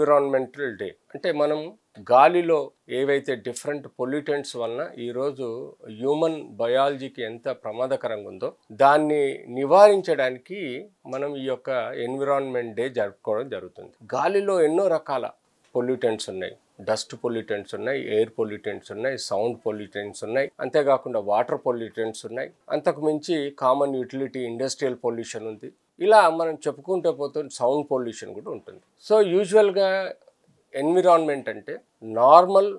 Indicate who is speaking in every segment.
Speaker 1: Environmental day. అంటే మనం గాలిలో ఏవైతే డిఫరెంట్ పొల్యూటెంట్స్ వలన ఈరోజు హ్యూమన్ బయాలజీకి ఎంత ప్రమాదకరంగా ఉందో దాన్ని నివారించడానికి మనం ఈ యొక్క ఎన్విరాన్మెంట్ డే జరుపుకోవడం జరుగుతుంది. గాలిలో ఎన్నో రకాల పొల్యూటెంట్స్ ఉన్నాయి. డస్ట్ పొల్యూటెంట్స్ ఉన్నాయి, ఎయిర్ పొల్యూటెంట్స్ ఉన్నాయి, సౌండ్ పొల్యూటెంట్స్ ఉన్నాయి, అంతేకాకుండా వాటర్ పొల్యూటెంట్స్ ఉన్నాయి. అంతకు మించి కామన్ యూటిలిటీ ఇండస్ట్రియల్ పొల్యూషన్ ఉంది. ఇలా మనం చెప్పుకుంటూ పోతే సౌండ్ పొల్యూషన్ కూడా ఉంటుంది. సో యూజువల్గా ఎన్విరాన్మెంట్ అంటే నార్మల్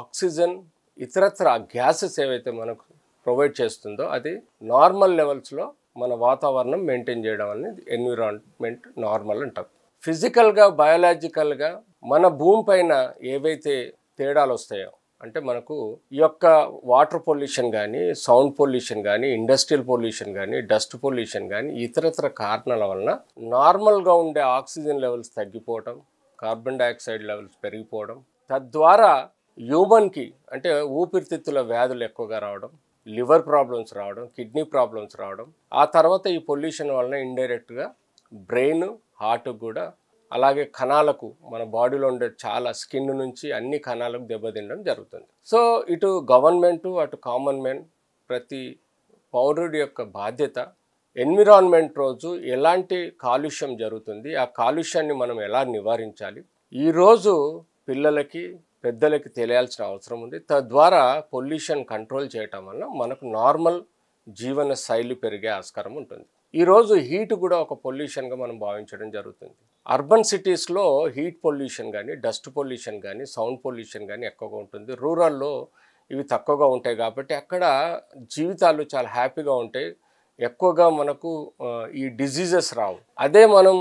Speaker 1: ఆక్సిజన్ ఇతరత్ర గ్యాసెస్ ఏవైతే మనకు ప్రొవైడ్ చేస్తుందో అది నార్మల్ లెవెల్స్లో మన వాతావరణం మెయింటైన్ చేయడం అనేది ఎన్విరాన్మెంట్ నార్మల్ అంటారు. ఫిజికల్గా బయాలజికల్గా మన భూమి పైన ఏవైతే తేడాలు వస్తాయో అంటే మనకు ఈ యొక్క వాటర్ పొల్యూషన్ కానీ, సౌండ్ పొల్యూషన్ కానీ, ఇండస్ట్రియల్ పొల్యూషన్ కానీ, డస్ట్ పొల్యూషన్ కానీ ఇతరత్ర కారణాల వలన నార్మల్గా ఉండే ఆక్సిజన్ లెవెల్స్ తగ్గిపోవడం, కార్బన్ డైఆక్సైడ్ లెవెల్స్ పెరిగిపోవడం, తద్వారా హ్యూమన్కి అంటే ఊపిరితిత్తుల వ్యాధులు ఎక్కువగా రావడం, లివర్ ప్రాబ్లమ్స్ రావడం, కిడ్నీ ప్రాబ్లమ్స్ రావడం, ఆ తర్వాత ఈ పొల్యూషన్ వలన ఇండైరెక్ట్గా బ్రెయిన్, హార్ట్ కూడా అలాగే కణాలకు మన బాడీలో ఉండే చాలా స్కిన్ నుంచి అన్ని కణాలకు దెబ్బతినడం జరుగుతుంది. సో ఇటు గవర్నమెంటు అటు కామన్ మ్యాన్ ప్రతి పౌరుడి యొక్క బాధ్యత ఎన్విరాన్మెంట్ రోజు ఎలాంటి కాలుష్యం జరుగుతుంది, ఆ కాలుష్యాన్ని మనం ఎలా నివారించాలి ఈరోజు పిల్లలకి పెద్దలకి తెలియాల్సిన అవసరం ఉంది. తద్వారా పొల్యూషన్ కంట్రోల్ చేయటం వల్ల మనకు నార్మల్ జీవన శైలి పెరిగే ఆస్కారం ఉంటుంది. ఈరోజు హీట్ కూడా ఒక పొల్యూషన్గా మనం భావించడం జరుగుతుంది. అర్బన్ సిటీస్లో హీట్ పొల్యూషన్ కానీ, డస్ట్ పొల్యూషన్ కానీ, సౌండ్ పొల్యూషన్ కానీ ఎక్కువగా ఉంటుంది. రూరల్లో ఇవి తక్కువగా ఉంటాయి కాబట్టి అక్కడ జీవితాలు చాలా హ్యాపీగా ఉంటాయి. ఎక్కువగా మనకు ఈ డిజీజెస్ రావు. అదే మనం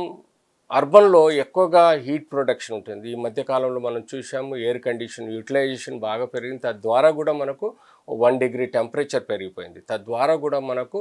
Speaker 1: అర్బన్లో ఎక్కువగా హీట్ ప్రొడక్షన్ ఉంటుంది. ఈ మధ్యకాలంలో మనం చూసాము ఎయిర్ కండిషన్ యూటిలైజేషన్ బాగా పెరిగింది. తద్వారా కూడా మనకు 1 డిగ్రీ టెంపరేచర్ పెరిగిపోయింది. తద్వారా కూడా మనకు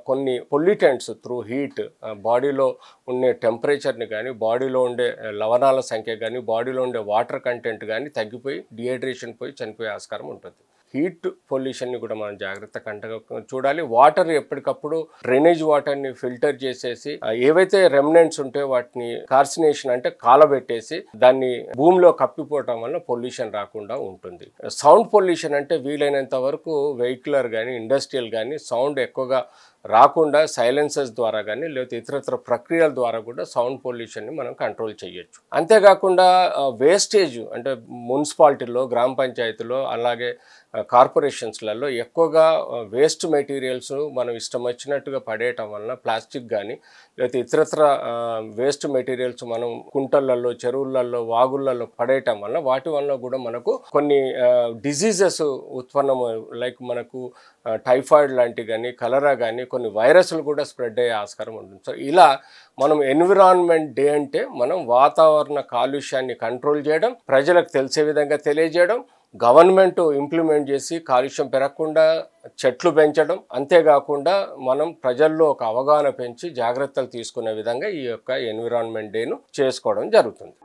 Speaker 1: కొన్ని పొల్యూటెంట్స్ త్రూ హీట్ బాడీలో ఉండే టెంపరేచర్ని కానీ, బాడీలో ఉండే లవణాల సంఖ్య కానీ, బాడీలో ఉండే వాటర్ కంటెంట్ కానీ తగ్గిపోయి డిహైడ్రేషన్ పోయి చనిపోయే ఆస్కారం ఉంటుంది. హీట్ పొల్యూషన్ని కూడా మనం జాగ్రత్త కంటగా చూడాలి. వాటర్ ఎప్పటికప్పుడు డ్రైనేజ్ వాటర్ని ఫిల్టర్ చేసేసి ఏవైతే రెమినెంట్స్ ఉంటే వాటిని కార్సినేషన్ అంటే కాలబెట్టేసి దాన్ని భూమిలో కప్పిపోవటం వల్ల పొల్యూషన్ రాకుండా ఉంటుంది. సౌండ్ పొల్యూషన్ అంటే వీలైనంత వరకు వెహికులర్ కానీ, ఇండస్ట్రియల్ కానీ సౌండ్ ఎక్కువగా రాకుండా సైలెన్సర్స్ ద్వారా కానీ లేకపోతే ఇతరత్ర ప్రక్రియల ద్వారా కూడా సౌండ్ పొల్యూషన్ని మనం కంట్రోల్ చేయొచ్చు. అంతేకాకుండా వేస్టేజ్ అంటే మున్సిపాలిటీలో, గ్రామ పంచాయతీలో అలాగే కార్పొరేషన్స్లలో ఎక్కువగా వేస్ట్ మెటీరియల్స్ మనం ఇష్టం వచ్చినట్టుగా పడేయటం వలన ప్లాస్టిక్ కానీ లేకపోతే ఇతరత్ర వేస్ట్ మెటీరియల్స్ మనం కుంటలలో, చెరువులలో, వాగులలో పడేయటం వల్ల వాటి వల్ల కూడా మనకు కొన్ని డిజీజెస్ ఉత్పన్నం లైక్ మనకు టైఫాయిడ్ లాంటి కానీ, కలరా కానీ కొన్ని వైరస్లు కూడా స్ప్రెడ్ అయ్యే ఆస్కారం ఉంటుంది. సో ఇలా మనం ఎన్విరాన్మెంట్ డే అంటే మనం వాతావరణ కాలుష్యాన్ని కంట్రోల్ చేయడం, ప్రజలకు తెలిసే విధంగా తెలియజేయడం, గవర్నమెంట్ ఇంప్లిమెంట్ చేసి కాలుష్యం పెరగకుండా చెట్లు పెంచడం, అంతేకాకుండా మనం ప్రజల్లో ఒక అవగాహన పెంచి జాగ్రత్తలు తీసుకునే విధంగా ఈ యొక్క ఎన్విరాన్మెంట్ డేను చేసుకోవడం జరుగుతుంది.